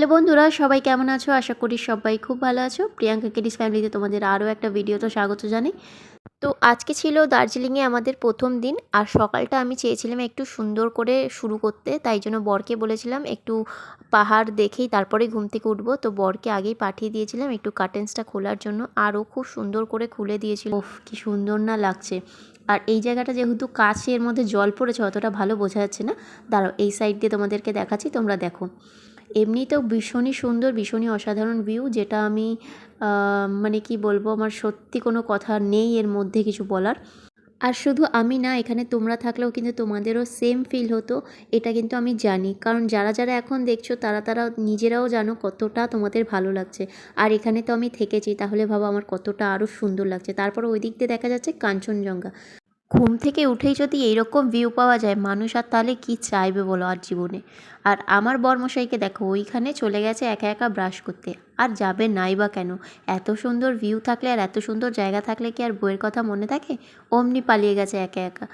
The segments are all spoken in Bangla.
হ্যালো বন্ধুরা, সবাই কেমন আছো? আশা করি সবাই খুব ভালো আছো। প্রিয়াঙ্কা কিডিস ফ্যামিলিতে তোমাদের আরও একটা ভিডিওতে স্বাগত জানাই। তো আজকে ছিল দার্জিলিংয়ে আমাদের প্রথম দিন, আর সকালটা আমি চেয়েছিলাম একটু সুন্দর করে শুরু করতে, তাই জন্য বরকে বলেছিলাম একটু পাহাড় দেখেই তারপরে ঘুম থেকে উঠবো। তো বরকে আগেই পাঠিয়ে দিয়েছিলাম একটু কার্টেন্সটা খোলার জন্য, আরও খুব সুন্দর করে খুলে দিয়েছিল। ওফ, কি সুন্দর না লাগছে! আর এই জায়গাটা যেহেতু কাছে, এর মধ্যে জল পড়েছে, অতটা ভালো বোঝা যাচ্ছে না। দাঁড়াও, এই সাইড দিয়ে তোমাদেরকে দেখাচ্ছি, তোমরা দেখো। এমনিতেও ভীষণই সুন্দর, ভীষণই অসাধারণ ভিউ, যেটা আমি মানে কি বলবো, আমার সত্যি কোনো কথা নেই এর মধ্যে কিছু বলার। আর শুধু আমি না, এখানে তোমরা থাকলেও কিন্তু তোমাদেরও সেম ফিল হতো, এটা কিন্তু আমি জানি। কারণ যারা যারা এখন দেখছো তারা নিজেরাও জানো কতটা তোমাদের ভালো লাগছে। আর এখানে তো আমি থেকেছি, তাহলে ভাবো আমার কতটা আরও সুন্দর লাগছে। তারপর ওই দিক দিয়ে দেখা যাচ্ছে কাঞ্চনজঙ্ঘা। ঘুম থেকে উঠেই যদি এইরকম ভিউ পাওয়া যায়, মানুষ আর তাহলে কী চাইবে বলো আর জীবনে। আর আমার বরমশাইকে দেখো, ওইখানে চলে গেছে একা একা ব্রাশ করতে। আর যাবে নাই বা কেন? এত সুন্দর ভিউ থাকলে আর এত সুন্দর জায়গা থাকলে কি আর বইয়ের কথা মনে থাকে? অমনি পালিয়ে গেছে একা একা।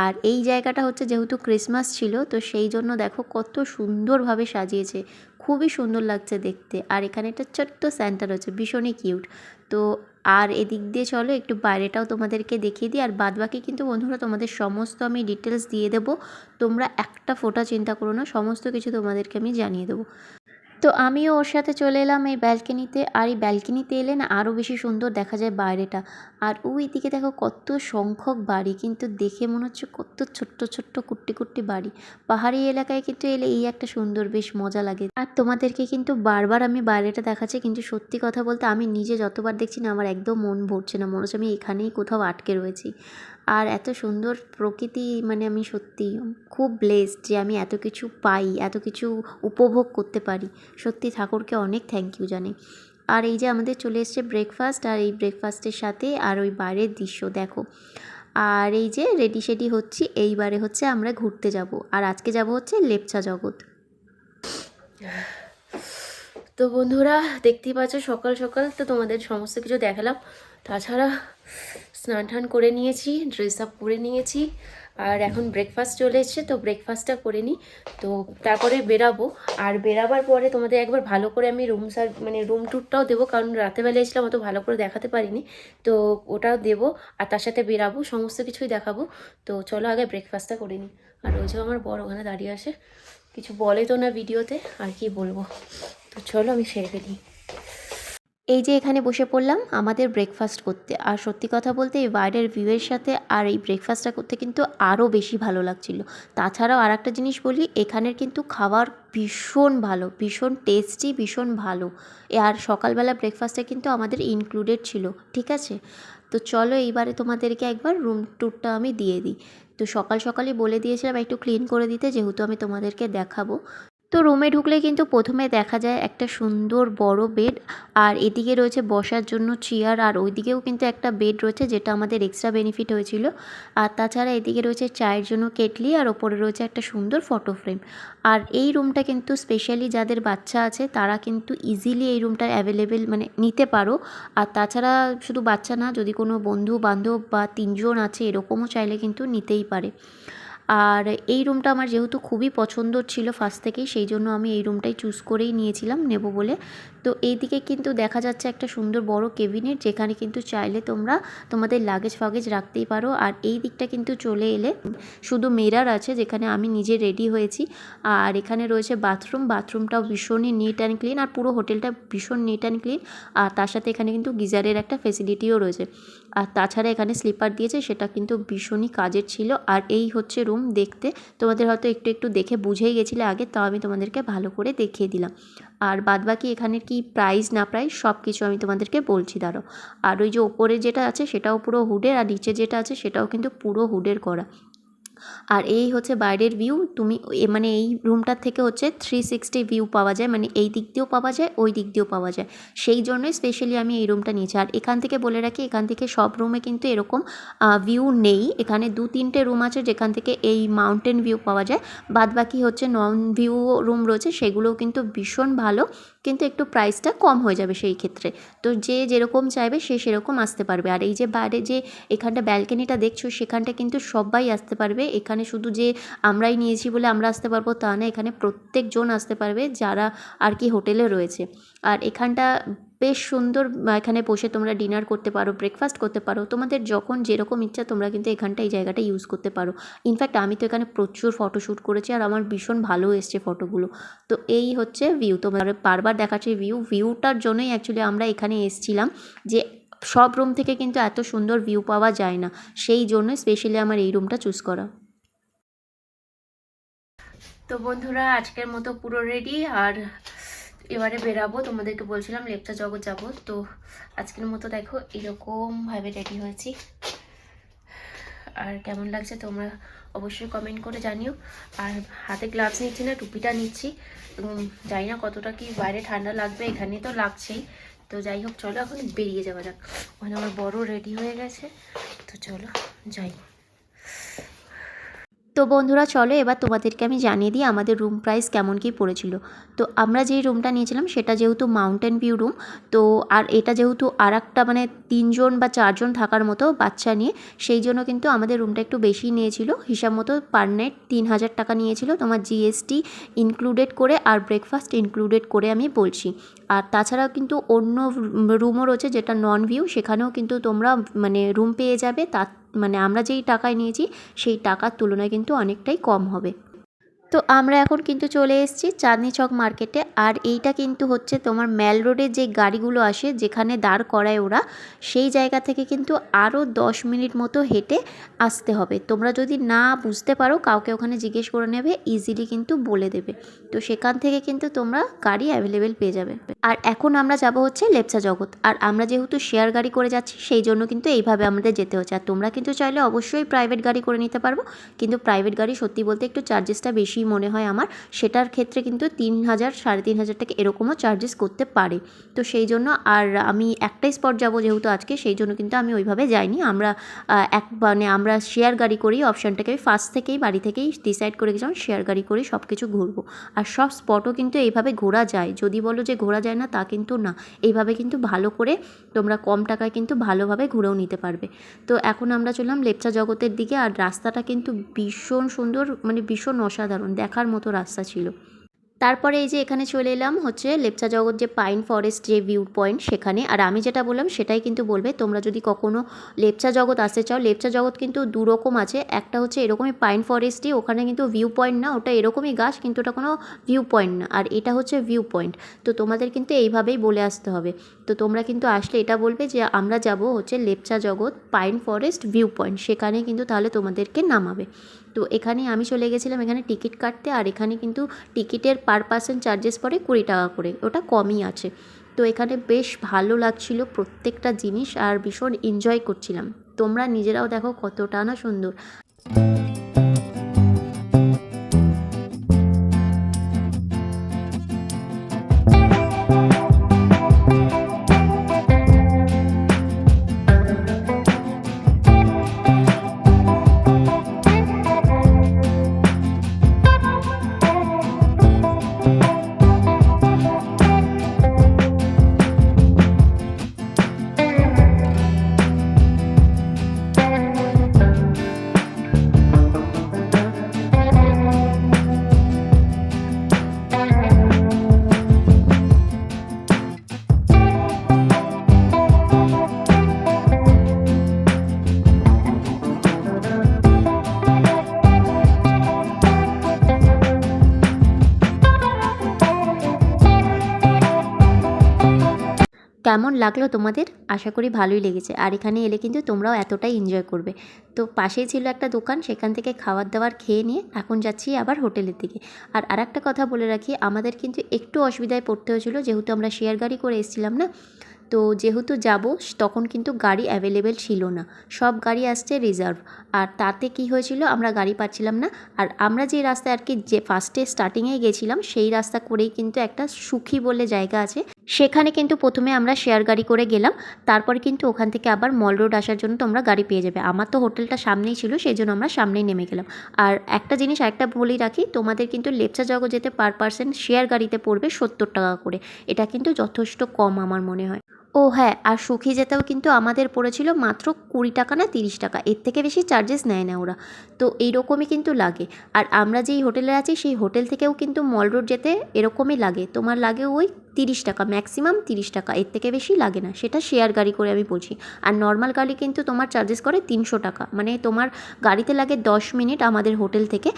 আর এই জায়গাটা হচ্ছে যেহেতু ক্রিসমাস ছিল, তো সেই জন্য দেখো কত সুন্দরভাবে সাজিয়েছে, খুবই সুন্দর লাগছে দেখতে। আর এখানে একটা ছোট্ট স্যান্টা রয়েছে, ভীষণই কিউট। তো আর এদিক দিয়ে চলো একটু বাইরেটাও তোমাদেরকে দেখিয়ে দিই। আর বাদবাকি কিন্তু বন্ধুরা তোমাদের সমস্ত আমি ডিটেলস দিয়ে দেবো, তোমরা একটা ফোঁটা চিন্তা করো না, সমস্ত কিছু তোমাদেরকে আমি জানিয়ে দেবো। তো আমিও ওর সাথে চলে এলাম এই ব্যালকনিতে। আর এই ব্যালকনিতে এলে না আরও বেশি সুন্দর দেখা যায় বাইরেটা। আর ওই দিকে দেখো কত সংখ্যক বাড়ি, কিন্তু দেখে মনে হচ্ছে কত ছোট্ট ছোট্ট কুট্টি কুট্টি বাড়ি। পাহাড়ি এলাকায় কিন্তু এলে এই একটা সুন্দর, বেশ মজা লাগে। আর তোমাদেরকে কিন্তু বারবার আমি বাইরেটা দেখাচ্ছি, কিন্তু সত্যি কথা বলতে আমি নিজে যতবার দেখছি না, আমার একদম মন ভরছে না, মনে হচ্ছে আমি এখানেই কোথাও আটকে রয়েছি। আর এত সুন্দর প্রকৃতি, মানে আমি সত্যি খুব ব্লেসড যে আমি এত কিছু পাই, এত কিছু উপভোগ করতে পারি। সত্যি ঠাকুরকে অনেক থ্যাংক ইউ জানি। আর এই যে আমাদের চলে এসছে ব্রেকফাস্ট, আর এই ব্রেকফাস্টের সাথে আর ওই বাইরের দৃশ্য দেখো। আর এই যে রেডি সেডি হচ্ছি, এইবারে হচ্ছে আমরা ঘুরতে যাব। আর আজকে যাব হচ্ছে লেপচা জগৎ। তো বন্ধুরা দেখতেই পাচ্ছ, সকাল সকাল তো তোমাদের সমস্ত কিছু দেখালাম। তাছাড়া স্নান টান করে নিয়েছি, ড্রেস আপ করে নিয়েছি, আর এখন ব্রেকফাস্ট চলে এসছে, তো ব্রেকফাস্টটা করে নিই। তো তারপরে বেরাবো। আর বেরাবার পরে তোমাদের একবার ভালো করে আমি রুম ট্যুরটাও দেবো, কারণ রাতেবেলা এসলাম অত ভালো করে দেখাতে পারিনি। তো ওটাও দেবো, আর তার সাথে বেরাবো, সমস্ত কিছুই দেখাবো। তো চলো আগে ব্রেকফাস্টটা করে নিই। আর ওই যে আমার বড় ওখানে দাঁড়িয়ে আসে, কিছু বলে তো না ভিডিওতে, আর কি বলবো। তো চলো আমি সেরে ফেলি। এই যে এখানে বসে পড়লাম আমাদের ব্রেকফাস্ট করতে। আর সত্যি কথা বলতে এই বাইরের ভিউয়ের সাথে আর এই ব্রেকফাস্টটা করতে কিন্তু আরও বেশি ভালো লাগছিল। তাছাড়াও আর একটা জিনিস বলি, এখানের কিন্তু খাবার ভীষণ ভালো, ভীষণ টেস্টি, ভীষণ ভালো। আর সকালবেলা ব্রেকফাস্টে কিন্তু আমাদের ইনক্লুডেড ছিল, ঠিক আছে। তো চলো এইবারে তোমাদেরকে একবার রুম ট্যুরটা আমি দিয়ে দিই। তো সকাল সকালই বলে দিয়েছিলাম একটু ক্লিন করে দিতে, যেহেতু আমি তোমাদেরকে দেখাবো। তো রুমে ঢুকলে কিন্তু প্রথমে দেখা যায় একটা সুন্দর বড় বেড, আর এদিকে রয়েছে বসার জন্য চেয়ার, আর ওইদিকেও কিন্তু একটা বেড রয়েছে, যেটা আমাদের এক্সট্রা বেনিফিট হয়েছিল। আর তাছাড়া এদিকে রয়েছে চায়ের জন্য কেটলি, আর ওপরে রয়েছে একটা সুন্দর ফটো ফ্রেম। আর এই রুমটা কিন্তু স্পেশালি যাদের বাচ্চা আছে তারা কিন্তু ইজিলি এই রুমটা অ্যাভেলেবেল মানে নিতে পারো। আর তাছাড়া শুধু বাচ্চা না, যদি কোনো বন্ধু বান্ধব বা 3 জন আছে এরকমও চাইলে কিন্তু নিতেই পারে। আর এই রুমটা আমার যেহেতু খুবই পছন্দ ছিল ফার্স্ট থেকেই, সেই জন্য আমি এই রুমটাই চুজ করেই নিয়েছিলাম নেব বলে। তো এইদিকে কিন্তু দেখা যাচ্ছে একটা সুন্দর বড় কেবিনেট, যেখানে কিন্তু চাইলে তোমরা তোমাদের লাগেজ ফাগেজ রাখতেই পারো। আর এই দিকটা কিন্তু চলে এলে শুধু মিরর আছে, যেখানে আমি নিজে রেডি হয়েছি। আর এখানে রয়েছে বাথরুমটাও ভীষণই নিট অ্যান্ড ক্লিন, আর পুরো হোটেলটা ভীষণ নিট অ্যান্ড ক্লিন। আর তার সাথে এখানে কিন্তু গিজারের একটা ফেসিলিটিও রয়েছে। আর তাছাড়া এখানে স্লিপার দিয়েছে, সেটা কিন্তু ভীষণই কাজের ছিল। আর এই হচ্ছে রুম দেখতে, তোমাদের হয়তো একটু একটু দেখে বুঝেই গেছিলে আগে, তাও আমি তোমাদেরকে ভালো করে দেখিয়ে দিলাম। আর বাদবাকি এখানের কি প্রাইস না প্রাইস সব কিছু আমি তোমাদেরকে বলছি, দাঁড়ো। আর ওই যে ওপরে যেটা আছে সেটাও পুরো হুডের, আর নিচে যেটা আছে সেটাও কিন্তু পুরো হুডের করা। আর এই হচ্ছে বাইরের ভিউ। তুমি মানে এই রুমটার থেকে হচ্ছে 360 ভিউ পাওয়া যায়, মানে এই দিক দিয়েও পাওয়া যায়, ওই দিক দিয়েও পাওয়া যায়। সেই জন্যই স্পেশালি আমি এই রুমটা নিয়েছি। আর এখান থেকে বলে রাখি, এখান থেকে সব রুমে কিন্তু এরকম ভিউ নেই। এখানে 2-3টে রুম আছে যেখান থেকে এই মাউন্টেন ভিউ পাওয়া যায়। বাদবাকি হচ্ছে নন ভিউ রুম রয়েছে, সেগুলোও কিন্তু ভীষণ ভালো। কিন্তু একটু প্রাইসটা কম হয়ে যাবে সেই ক্ষেত্রে। তো যে যেরকম চাইবে সে সেরকম আসতে পারবে। আর এই যে বাইরে যে এখানটা ব্যালকনিটা দেখছো সেখানটা কিন্তু সবাই আসতে পারবে। এখানে শুধু যে আমরাই নিয়েছি বলে আমরা আসতে পারবো তা না, এখানে প্রত্যেকজন আসতে পারবে যারা আর কি হোটেলে রয়েছে। আর এখানটা বেশ সুন্দর, এখানে বসে তোমরা ডিনার করতে পারো, ব্রেকফাস্ট করতে পারো, তোমাদের যখন যেরকম ইচ্ছা তোমরা কিন্তু এখানটা এই জায়গাটা ইউজ করতে পারো। ইনফ্যাক্ট আমি তো এখানে প্রচুর ফটোশ্যুট করেছি আর আমার ভীষণ ভালো এসছে ফটোগুলো। তো এই হচ্ছে ভিউ, তোমার বারবার দেখাচ্ছে ভিউটার জন্যই অ্যাকচুয়ালি আমরা এখানে এসেছিলাম, যে সব রুম থেকে কিন্তু এত সুন্দর ভিউ পাওয়া যায় না, সেই জন্য স্পেশালি আমার এই রুমটা চুজ করা। তো বন্ধুরা আজকের মতো পুরো রেডি, আর এবারে বেরাবো। তোমাদেরকে বলছিলাম লেপচা জগৎ যাব, তো আজকের মতো দেখো এরকমভাবে রেডি হয়েছি। আর কেমন লাগছে তোমরা অবশ্যই কমেন্ট করে জানিও। আর হাতে গ্লাভস নিচ্ছি না, টুপিটা নিচ্ছি। জানি না কতটা কি বাইরে ঠান্ডা লাগবে, এখানে তো লাগছেই। তো যাই হোক, চলো এখন বেরিয়ে যাওয়া যাক। মানে আমার বড় রেডি হয়ে গেছে, তো চলো যাই। তো বন্ধুরা চলো এবার তোমাদেরকে আমি জানিয়ে দিই আমাদের রুম প্রাইস কেমন কী পড়েছিল। তো আমরা যেই রুমটা নিয়েছিলাম সেটা যেহেতু মাউন্টেন ভিউ রুম, তো আর এটা যেহেতু আর একটা মানে 3জন বা 4জন থাকার মতো বাচ্চা নিয়ে, সেই জন্য কিন্তু আমাদের রুমটা একটু বেশি নিয়েছিল। হিসাব মতো পার নাইট 3000 টাকা নিয়েছিল, তোমার জিএসটি ইনক্লুডেড করে আর ব্রেকফাস্ট ইনক্লুডেড করে আমি বলছি। আর তাছাড়াও কিন্তু অন্য রুমও রয়েছে যেটা নন ভিউ, সেখানেও কিন্তু তোমরা মানে রুম পেয়ে যাবে। তার মানে আমরা যেই টাকায় নিয়েছি সেই টাকার তুলনায় কিন্তু অনেকটাই কম হবে। তো আমরা এখন কিন্তু চলে এসেছি চাঁদনি চক মার্কেটে। আর এইটা কিন্তু হচ্ছে তোমার ম্যাল রোডে যে গাড়িগুলো আসে যেখানে দাঁড় করায় ওরা, সেই জায়গা থেকে কিন্তু আরও 10 মিনিট মতো হেঁটে আসতে হবে। তোমরা যদি না বুঝতে পারো কাউকে ওখানে জিজ্ঞেস করে নেবে, ইজিলি কিন্তু বলে দেবে। তো সেখান থেকে কিন্তু তোমরা গাড়ি অ্যাভেলেবেল পেয়ে যাবে। আর এখন আমরা যাব হচ্ছে লেপচা জগৎ। আর আমরা যেহেতু শেয়ার গাড়ি করে যাচ্ছি সেই জন্য কিন্তু এইভাবে আমাদের যেতে হচ্ছে। আর তোমরা কিন্তু চাইলে অবশ্যই প্রাইভেট গাড়ি করে নিতে পারবো, কিন্তু প্রাইভেট গাড়ি সত্যি বলতে একটু চার্জেসটা বেশি মনে হয় আমার। সেটার ক্ষেত্রে কিন্তু 3000 3500 টাকা এরকমও চার্জেস করতে পারে। তো সেই জন্য আর আমি একটাই স্পট যাব যেহেতু আজকে, সেই জন্য কিন্তু আমি ওইভাবে যাইনি। আমরা আমরা শেয়ার গাড়ি করেই অপশানটাকে আমি ফার্স্ট থেকেই বাড়ি থেকেই ডিসাইড করে গেছিলাম শেয়ার গাড়ি করেই সব কিছু ঘুরবো। আর সব স্পটও কিন্তু এইভাবে ঘোরা যায়, যদি বলো যে ঘোরা যায় না তা কিন্তু না, এইভাবে কিন্তু ভালো করে তোমরা কম টাকায় কিন্তু ভালোভাবে ঘুরেও নিতে পারবে। তো এখন আমরা চললাম লেপচা জগতের দিকে। আর রাস্তাটা কিন্তু ভীষণ সুন্দর, মানে ভীষণ অসাধারণ, দেখার মতো রাস্তা ছিল। তারপরে এই যে এখানে চলে এলাম হচ্ছে লেপচা জগৎ যে পাইন ফরেস্ট যে ভিউ পয়েন্ট সেখানে। আর আমি যেটা বললাম সেটাই কিন্তু বলবে তোমরা যদি কখনো লেপচা জগৎ আসতে চাও। লেপচা জগৎ কিন্তু দুরকম আছে, একটা হচ্ছে এরকমই পাইন ফরেস্টই, ওখানে কিন্তু ভিউ পয়েন্ট না, ওটা এরকমই গাছ কিন্তু ওটা কোনো ভিউ পয়েন্ট না। আর এটা হচ্ছে ভিউ পয়েন্ট। তো তোমাদের কিন্তু এইভাবেই বলে আসতে হবে। তো তোমরা কিন্তু আসলে এটা বলবে যে আমরা যাব হচ্ছে লেপচা জগৎ পাইন ফরেস্ট ভিউ পয়েন্ট, সেখানে কিন্তু তাহলে তোমাদেরকে নামাবে। তো এখানে আমি চলে গেছিলাম এখানে টিকিট কাটতে। আর এখানে কিন্তু টিকিটের পার পার্সন চার্জেস পড়ে 20 টাকা করে, ওটা কমই আছে। তো এখানে বেশ ভালো লাগছিল প্রত্যেকটা জিনিস আর ভীষণ এনজয় করছিলাম। তোমরা নিজেরাও দেখো কতটা না সুন্দর। কেমন লাগলো তোমাদের? আশা করি ভালোই লেগেছে। আর এখানে এলে কিন্তু তোমরাও এতটাই এনজয় করবে। তো পাশেই ছিল একটা দোকান, সেখান থেকে খাবার দাবার খেয়ে নিয়ে এখন যাচ্ছি আবার হোটেলের দিকে। আর আরেকটা কথা বলে রাখি, আমাদের কিন্তু একটু অসুবিধায় পড়তে হয়েছিল যেহেতু আমরা শেয়ার গাড়ি করে এসেছিলাম না। তো যেহেতু যাব তখন কিন্তু গাড়ি অ্যাভেলেবেল ছিল না, সব গাড়ি আসছে রিজার্ভ। আর তাতে কি হয়েছিল, আমরা গাড়ি পাচ্ছিলাম না। আর আমরা যে রাস্তায় আর কি যে ফার্স্টে স্টার্টিংয়ে গেছিলাম সেই রাস্তা করেই কিন্তু একটা সুখী বলে জায়গা আছে, সেখানে কিন্তু প্রথমে আমরা শেয়ার গাড়ি করে গেলাম, তারপরে কিন্তু ওখান থেকে আবার মল রোড আসার জন্য তোমরা গাড়ি পেয়ে যাবে। আমার তো হোটেলটা সামনেই ছিল, সেই জন্য আমরা সামনেই নেমে গেলাম। আর একটা জিনিস আরেকটা বলেই রাখি, তোমাদের কিন্তু লেপচা জগৎ যেতে পার পার্সন শেয়ার গাড়িতে পড়বে 70 টাকা করে। এটা কিন্তু যথেষ্ট কম আমার মনে হয়। ও হ্যাঁ, আর সুখী যেতেও কিন্তু আমাদের পড়েছিল মাত্র 20 টাকা না 30 টাকা, এর থেকে বেশি চার্জেস নেয় না ওরা। তো এইরকমই কিন্তু লাগে। আর আমরা যেই হোটেলে আছি সেই হোটেল থেকেও কিন্তু মল রোড যেতে এরকমই লাগে, তোমার লাগে ওই 30 টাকা, ম্যাক্সিমাম 30 টাকা, এর থেকে বেশি লাগে না। সেটা শেয়ার গাড়ি করে আমি বলছি। আর নর্মাল গাড়ি কিন্তু তোমার চার্জেস করে 300 টাকা, মানে তোমার গাড়িতে লাগে 10 মিনিট আমাদের হোটেল থেকে,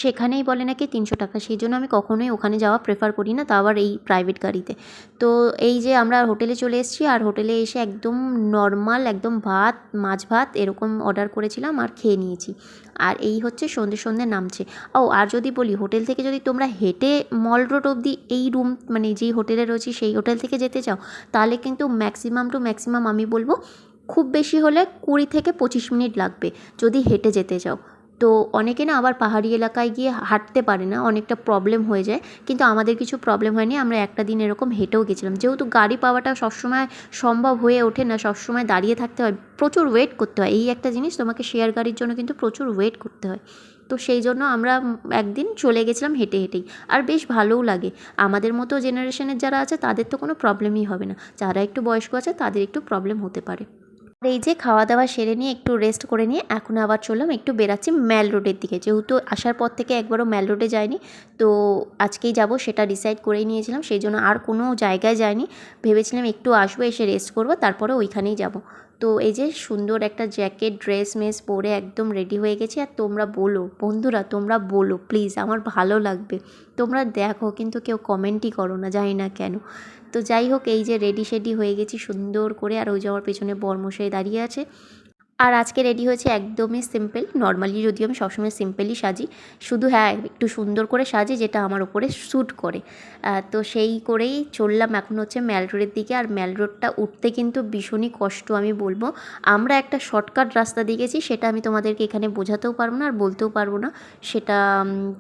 সেখানেই বলে নাকি 300 টাকা। সেই জন্য আমি কখনোই ওখানে যাওয়া প্রেফার করি না, তা আবার এই প্রাইভেট গাড়িতে। তো এই যে আমরা হোটেলে চলে এসেছি, আর হোটেলে এসে একদম নর্মাল একদম ভাত, মাছ ভাত এরকম অর্ডার করেছিলাম আর খেয়ে নিয়েছি। আর এই হচ্ছে সন্ধে সন্ধে নামছে। ও আর যদি বলি, হোটেল থেকে যদি তোমরা হেঁটে মল রোড অবধি এই রুম মানে যেই হোটেলে রয়েছি সেই হোটেল থেকে যেতে চাও, তাহলে কিন্তু ম্যাক্সিমাম টু ম্যাক্সিমাম আমি বলবো খুব বেশি হলে 20 থেকে 25 মিনিট লাগবে যদি হেঁটে যেতে চাও। তো অনেকে না আবার পাহাড়ি এলাকায় গিয়ে হাঁটতে পারে না, অনেকটা প্রবলেম হয়ে যায়, কিন্তু আমাদের কিছু প্রবলেম হয়নি। আমরা একটা দিন এরকম হেঁটেও গেছিলাম, যেহেতু গাড়ি পাওয়াটা সবসময় সম্ভব হয়ে ওঠে না, সবসময় দাঁড়িয়ে থাকতে হয়, প্রচুর ওয়েট করতে হয়। এই একটা জিনিস, তোমাকে শেয়ার গাড়ির জন্য কিন্তু প্রচুর ওয়েট করতে হয়। তো সেই জন্য আমরা একদিন চলে গেছিলাম হেঁটে হেঁটেই, আর বেশ ভালোও লাগে। আমাদের মতো জেনারেশনের যারা আছে তাদের তো কোনো প্রবলেমই হবে না, যারা একটু বয়স্ক আছে তাদের একটু প্রবলেম হতে পারে। এই যে খাওয়া দাওয়া সেরে নিয়ে একটু রেস্ট করে নিয়ে এখন আবার চললাম, একটু বেরাচ্ছি ম্যাল রোডের দিকে, যেহেতু আসার পর থেকে একবারও ম্যাল রোডে যাইনি, তো আজকেই যাব সেটা ডিসাইড করেই নিয়েছিলাম। সেই জন্য আর কোনো জায়গায় যাইনি, ভেবেছিলাম একটু আসবো, এসে রেস্ট করবো, তারপরে ওইখানেই যাব। তো এই যে সুন্দর একটা জ্যাকেট ড্রেস মেস পরে একদম রেডি হয়ে গেছি। আর তোমরা বলো বন্ধুরা, তোমরা বলো প্লিজ, আমার ভালো লাগবে। তোমরা দেখো কিন্তু কেউ কমেন্টই করো না, জানি না কেন। তো যাই হোক, এই যে রেডি শেডি হয়ে গেছি সুন্দর করে, আর ওই যাওয়ার পেছনে বরমশাই দাঁড়িয়ে আছে। আর আজকে রেডি হয়েছে একদমই সিম্পল, নর্মালি যদিও আমি সবসময় সিম্পলই সাজি, শুধু হ্যাঁ একটু সুন্দর করে সাজি যেটা আমার ওপরে শ্যুট করে। তো সেই করেই চললাম এখন হচ্ছে ম্যাল রোডের দিকে। আর ম্যাল রোডটা উঠতে কিন্তু ভীষণই কষ্ট আমি বলবো। আমরা একটা শর্টকাট রাস্তা দিয়ে গেছি, সেটা আমি তোমাদেরকে এখানে বোঝাতেও পারবো না আর বলতেও পারবো না, সেটা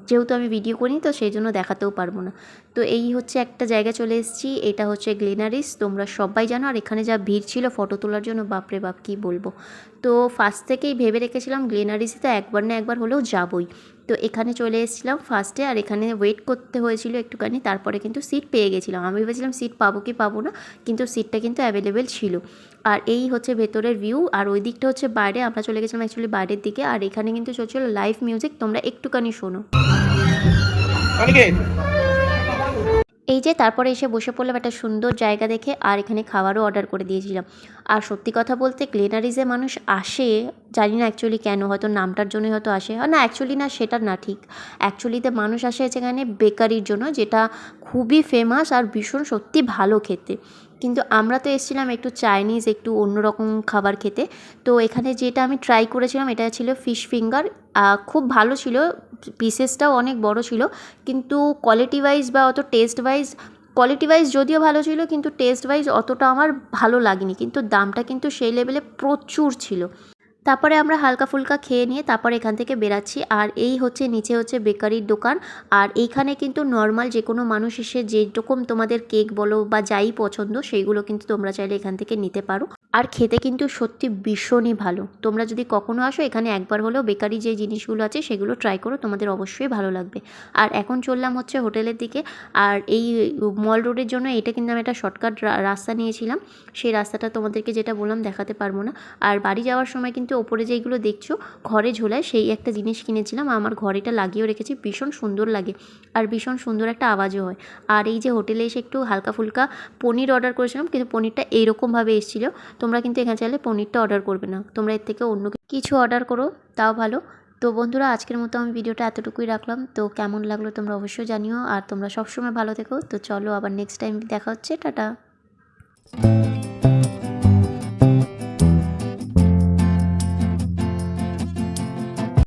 যেহেতু আমি ভিডিও করিনি তো সেই জন্য দেখাতেও পারবো না। তো এই হচ্ছে একটা জায়গা চলে এসেছি, এটা হচ্ছে গ্লেনারিস, তোমরা সবাই জানো। আর এখানে যা ভিড় ছিল ফটো তোলার জন্য, বাপরে বাপ কী বলবো। তো ফার্স্ট থেকেই ভেবে রেখেছিলাম গ্লেনারিসে তো একবার না একবার হলেও যাবই। তো এখানে চলে এসেছিলাম ফার্স্টে, আর এখানে ওয়েট করতে হয়েছিল একটুখানি, তারপরে কিন্তু সিট পেয়ে গেছিলাম। আমি ভেবেছিলাম সিট পাবো কি পাবো না, কিন্তু সিটটা কিন্তু অ্যাভেলেবেল ছিল। আর এই হচ্ছে ভেতরের ভিউ, আর ওই দিকটা হচ্ছে বাইরে, আমরা চলে গেছিলাম অ্যাকচুয়ালি বাইরের দিকে। আর এখানে কিন্তু চলছিল লাইভ মিউজিক, তোমরা একটুখানি শোনো। এই যে তারপরে এসে বসে পড়লাম একটা সুন্দর জায়গা দেখে, আর এখানে খাবারও অর্ডার করে দিয়েছিলাম। আর সত্যি কথা বলতে গ্লেনারিসে মানুষ আসে, জানি না অ্যাকচুয়ালি কেন, হয়তো নামটার জন্যই হয়তো আসে, না অ্যাকচুয়ালি না সেটা না ঠিক, অ্যাকচুয়ালিতে মানুষ আসে সেখানে বেকারির জন্য, যেটা খুবই ফেমাস আর ভীষণ সত্যি ভালো খেতে। কিন্তু আমরা তো এসেছিলাম একটু চাইনিজ, একটু অন্যরকম খাবার খেতে। তো এখানে যেটা আমি ট্রাই করেছিলাম এটা ছিল ফিশ ফিঙ্গার, খুব ভালো ছিল, পিসেসটাও অনেক বড় ছিল, কিন্তু কোয়ালিটি ওয়াইজ বা অত টেস্ট ওয়াইজ, কোয়ালিটি ওয়াইজ যদিও ভালো ছিল কিন্তু টেস্ট ওয়াইজ অতটা আমার ভালো লাগেনি, কিন্তু দামটা কিন্তু সেই লেভেলে প্রচুর ছিল। তারপরে আমরা হালকা ফুলকা খেয়ে নিয়ে তারপরে এখান থেকে বেরাচ্ছি। আর এই হচ্ছে নিচে হচ্ছে বেকারির দোকান। আর এইখানে কিন্তু নর্মাল যে কোনো মানুষ এসে যেরকম তোমাদের কেক বলো বা যাই পছন্দ সেইগুলো কিন্তু তোমরা চাইলে এখান থেকে নিতে পারো। আর খেতে কিন্তু সত্যি ভীষণই ভালো, তোমরা যদি কখনো আসো এখানে একবার হলেও বেকারি যে জিনিসগুলো আছে সেগুলো ট্রাই করো, তোমাদের অবশ্যই ভালো লাগবে। আর এখন চললাম হচ্ছে হোটেলের দিকে। আর এই মল রোডের জন্য এটা কিন্তু আমি একটা শর্টকাট রাস্তা নিয়েছিলাম, সেই রাস্তাটা তোমাদেরকে যেটা বললাম দেখাতে পারবো না। আর বাড়ি যাওয়ার সময় কিন্তু ওপরে যেইগুলো দেখছো ঘরে ঝোলায়, সেই একটা জিনিস কিনেছিলাম, আমার ঘরে এটা লাগিয়েও রেখেছি, ভীষণ সুন্দর লাগে আর ভীষণ সুন্দর একটা আওয়াজও হয়। আর এই যে হোটেলে এসে একটু হালকা ফুলকা পনির অর্ডার করেছিলাম, কিন্তু পনিরটা এইরকমভাবে এসেছিলো। তোমরা কিন্তু এখানে চাইলে পনিরটা অর্ডার করবে না, তোমরা এর থেকে অন্য কিছু অর্ডার করো, তাও ভালো। তো বন্ধুরা আজকের মতো আমি ভিডিওটা এতটুকুই রাখলাম, তো কেমন লাগলো তোমরা অবশ্যই জানিও, আর তোমরা সবসময় ভালো থেকো। তো চলো আবার নেক্সট টাইম দেখা হচ্ছে, টাটা।